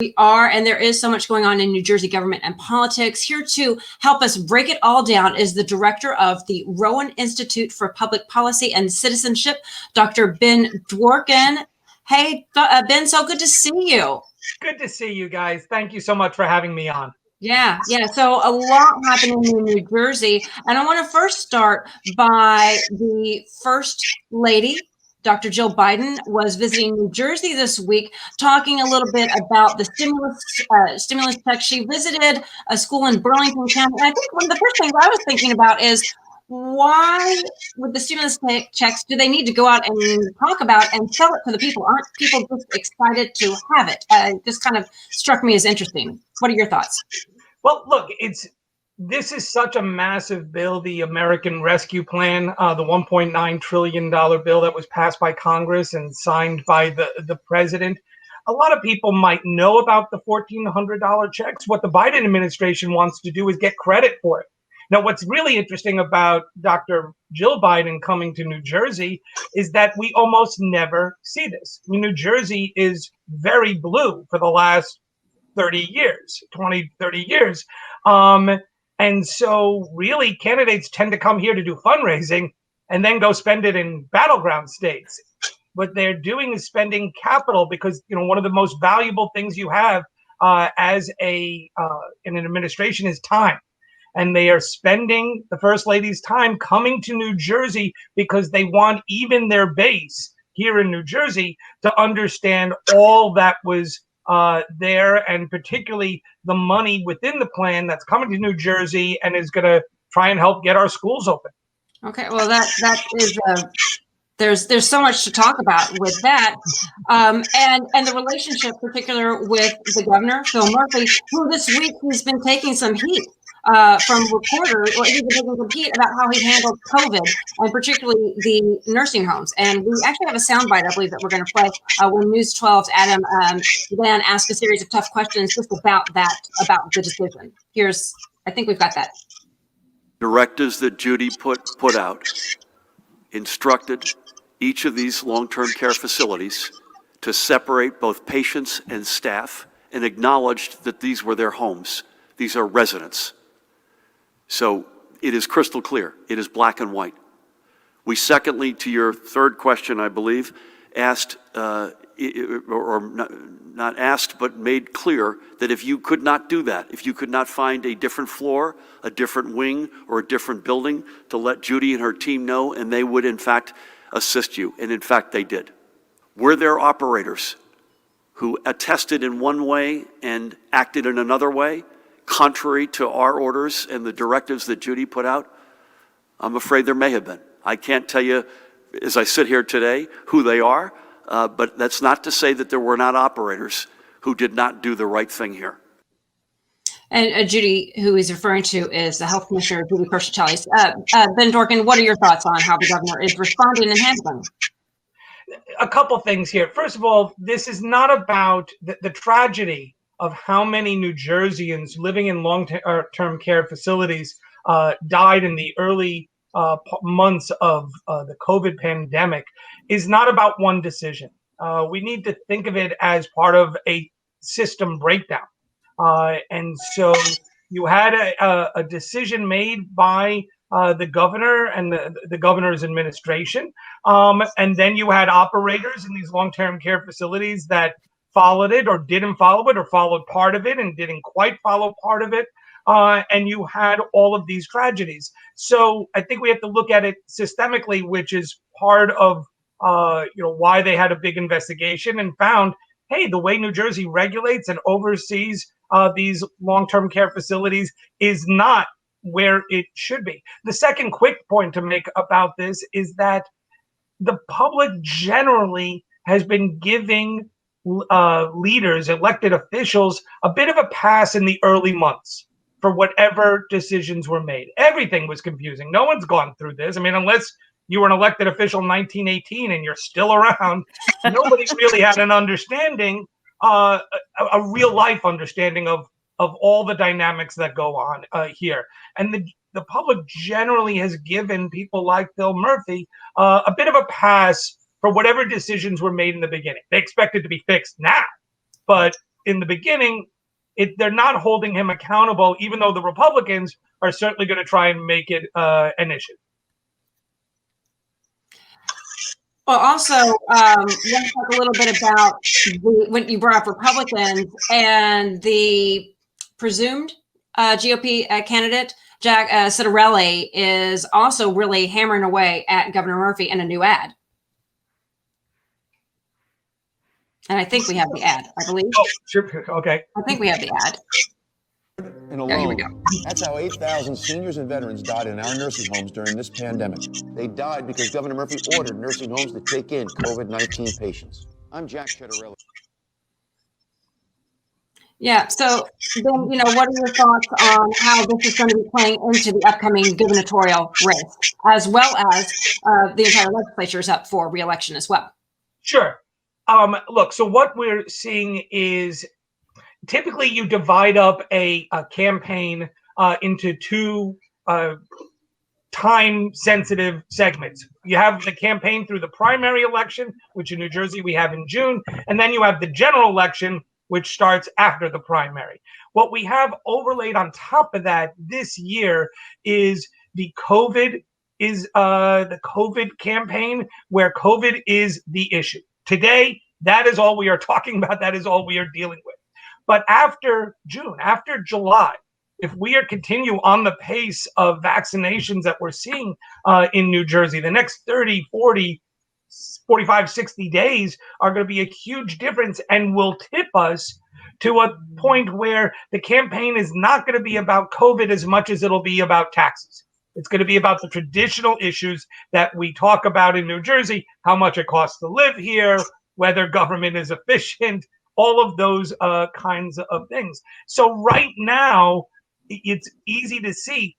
We are, and there is so much going on in New Jersey government and politics. Here to help us break it all down is the director of the Rowan Institute for Public Policy and Citizenship, Dr. Ben Dworkin. Hey, Ben, so good to see you. Good to see you guys. Thank you so much for having me on. Yeah. So a lot happening in New Jersey. And I want to first start by the First Lady. Dr. Jill Biden was visiting New Jersey this week, talking a little bit about the stimulus checks. She visited a school in Burlington County. And I think one of the first things I was thinking about is, why with the stimulus checks do they need to go out and talk about and sell it to the people? Aren't people just excited to have it? Just kind of struck me as interesting. What are your thoughts? Well, look, this is such a massive bill, the American Rescue Plan, the $1.9 trillion bill that was passed by Congress and signed by the president. A lot of people might know about the $1,400 checks. What the Biden administration wants to do is get credit for it. Now, what's really interesting about Dr. Jill Biden coming to New Jersey is that we almost never see this. I mean, New Jersey is very blue for the last 30 years. And so really candidates tend to come here to do fundraising and then go spend it in battleground states. What they're doing is spending capital because, one of the most valuable things you have as in an administration is time. And they are spending the First Lady's time coming to New Jersey because they want even their base here in New Jersey to understand all that was there, and particularly the money within the plan that's coming to New Jersey and is going to try and help get our schools open. Okay, well, that is there's so much to talk about with that, and the relationship, particular with the governor Phil Murphy, who this week has been taking some heat from reporters, or he's been taking some heat about how he handled COVID, and particularly the nursing homes. And we actually have a soundbite, I believe, that we're going to play when News 12's Adam then asked a series of tough questions just about the decision. I think we've got that. Directives that Judy put out instructed each of these long-term care facilities to separate both patients and staff, and acknowledged that these were their homes. These are residents. So it is crystal clear. It is black and white. We secondly, to your third question, I believe, asked, or not asked, but made clear that if you could not do that, if you could not find a different floor, a different wing, or a different building, to let Judy and her team know, and they would, in fact, assist you. And in fact, they did. Were there operators who attested in one way and acted in another way, contrary to our orders and the directives that Judy put out? I'm afraid there may have been. I can't tell you, as I sit here today, who they are, but that's not to say that there were not operators who did not do the right thing here. And Judy, who he's referring to, is the Health Commissioner, Judy Persichelis. Ben Dworkin, what are your thoughts on how the governor is responding and handling? A couple things here. First of all, this is not about the tragedy of how many New Jerseyans living in long-term care facilities died in the early months of the COVID pandemic is not about one decision. We need to think of it as part of a system breakdown. And so you had a decision made by the governor and the governor's administration. And then you had operators in these long-term care facilities that followed it or didn't follow it, or followed part of it and didn't quite follow part of it. And you had all of these tragedies. So I think we have to look at it systemically, which is part of why they had a big investigation and found, hey, the way New Jersey regulates and oversees these long-term care facilities is not where it should be. The second quick point to make about this is that the public generally has been giving leaders, elected officials, a bit of a pass in the early months for whatever decisions were made. Everything was confusing. No one's gone through this. I mean, unless you were an elected official in 1918 and you're still around, nobody really had an understanding, a real life understanding of all the dynamics that go on here. And the public generally has given people like Phil Murphy a bit of a pass for whatever decisions were made in the beginning. They expect it to be fixed now, but in the beginning, they're not holding him accountable, even though the Republicans are certainly going to try and make it an issue. Well, also, want to talk a little bit about when you brought up Republicans and the presumed GOP candidate, Jack Citarelli, is also really hammering away at Governor Murphy in a new ad. And I think we have the ad, I believe. Oh, sure. Okay. I think we have the ad. And alone. Yeah, here we go. That's how 8,000 seniors and veterans died in our nursing homes during this pandemic. They died because Governor Murphy ordered nursing homes to take in COVID-19 patients. I'm Jack Citarelli. Yeah, so then, what are your thoughts on how this is going to be playing into the upcoming gubernatorial race, as well as the entire legislature is up for re-election as well? Sure. Look, so what we're seeing is typically you divide up a campaign into two time-sensitive segments. You have the campaign through the primary election, which in New Jersey we have in June, and then you have the general election, which starts after the primary. What we have overlaid on top of that this year is the COVID campaign, where COVID is the issue. Today, that is all we are talking about. That is all we are dealing with. But after June, after July, if we are continue on the pace of vaccinations that we're seeing in New Jersey, the next 30, 40, 45, 60 days are going to be a huge difference and will tip us to a point where the campaign is not going to be about COVID as much as it'll be about taxes. It's going to be about the traditional issues that we talk about in New Jersey, how much it costs to live here, whether government is efficient, all of those kinds of things. So right now, it's easy to see,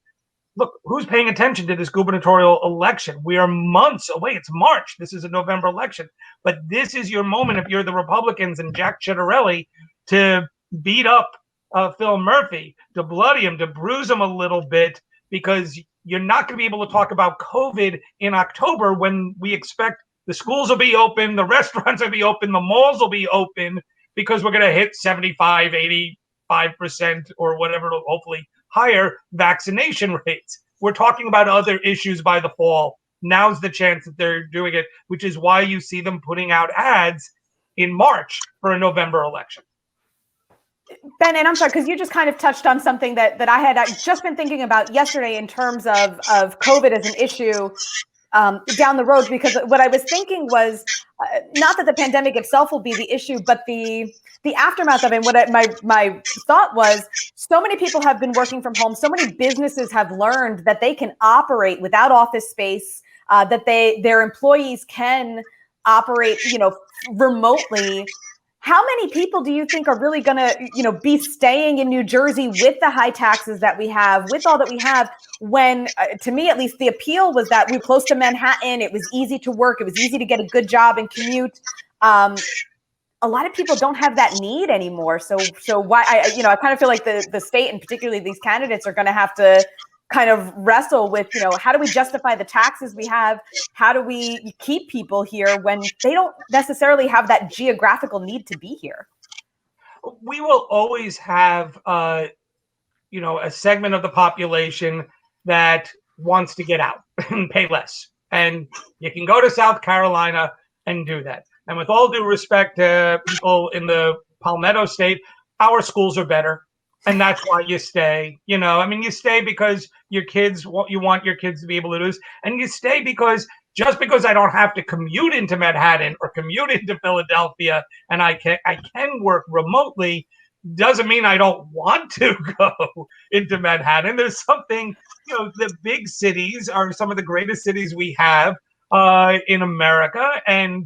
look, who's paying attention to this gubernatorial election? We are months away. It's March. This is a November election. But this is your moment, if you're the Republicans and Jack Citarelli, to beat up Phil Murphy, to bloody him, to bruise him a little bit, because you're not going to be able to talk about COVID in October when we expect the schools will be open, the restaurants will be open, the malls will be open, because we're going to hit 75, 85% or whatever, hopefully higher vaccination rates. We're talking about other issues by the fall. Now's the chance that they're doing it, which is why you see them putting out ads in March for a November election. Ben, and I'm sorry, because you just kind of touched on something that I had just been thinking about yesterday in terms of COVID as an issue down the road, because what I was thinking was not that the pandemic itself will be the issue, but the aftermath of it. And what my thought was, so many people have been working from home. So many businesses have learned that they can operate without office space, that their employees can operate, remotely. How many people do you think are really going to, be staying in New Jersey with the high taxes that we have, with all that we have, when, to me, at least, the appeal was that we're close to Manhattan. It was easy to work. It was easy to get a good job and commute. A lot of people don't have that need anymore. So why, I kind of feel like the state, and particularly these candidates, are going to have to kind of wrestle with, how do we justify the taxes we have? How do we keep people here when they don't necessarily have that geographical need to be here? We will always have, a segment of the population that wants to get out and pay less. And you can go to South Carolina and do that. And with all due respect to people in the Palmetto State, our schools are better. And that's why you stay. You stay because you want your kids to be able to do this. And you stay because just because I don't have to commute into Manhattan or commute into Philadelphia and I can work remotely, doesn't mean I don't want to go into Manhattan. There's something, the big cities are some of the greatest cities we have in America, and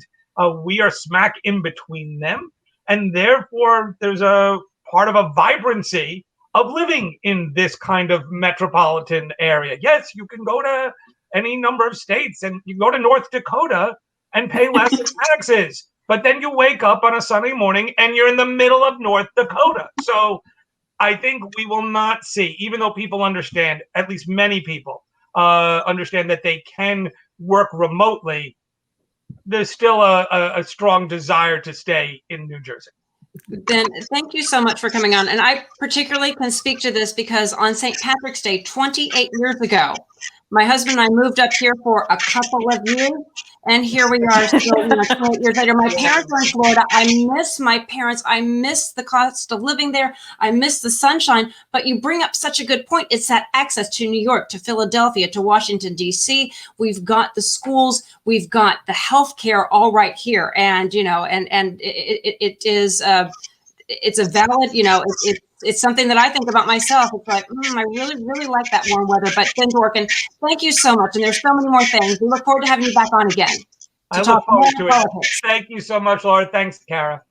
we are smack in between them. And therefore, there's a part of a vibrancy of living in this kind of metropolitan area. Yes, you can go to any number of states, and you go to North Dakota and pay less in taxes. But then you wake up on a Sunday morning and you're in the middle of North Dakota. So I think we will not see, even though people understand, at least many people understand that they can work remotely, there's still a strong desire to stay in New Jersey. Ben, thank you so much for coming on. And I particularly can speak to this because on St. Patrick's Day, 28 years ago, my husband and I moved up here for a couple of years. And here we are still, 28 years later. My parents are in Florida. I miss my parents. I miss the cost of living there. I miss the sunshine. But you bring up such a good point. It's that access to New York, to Philadelphia, to Washington, D.C. We've got the schools. We've got the healthcare all right here. And, it is, it's a valid, it's something that I think about myself. It's like, I really, really like that warm weather. But Ben Dworkin, thank you so much. And there's so many more things. We look forward to having you back on again. I look forward to it. Thank you so much, Laura. Thanks, Kara.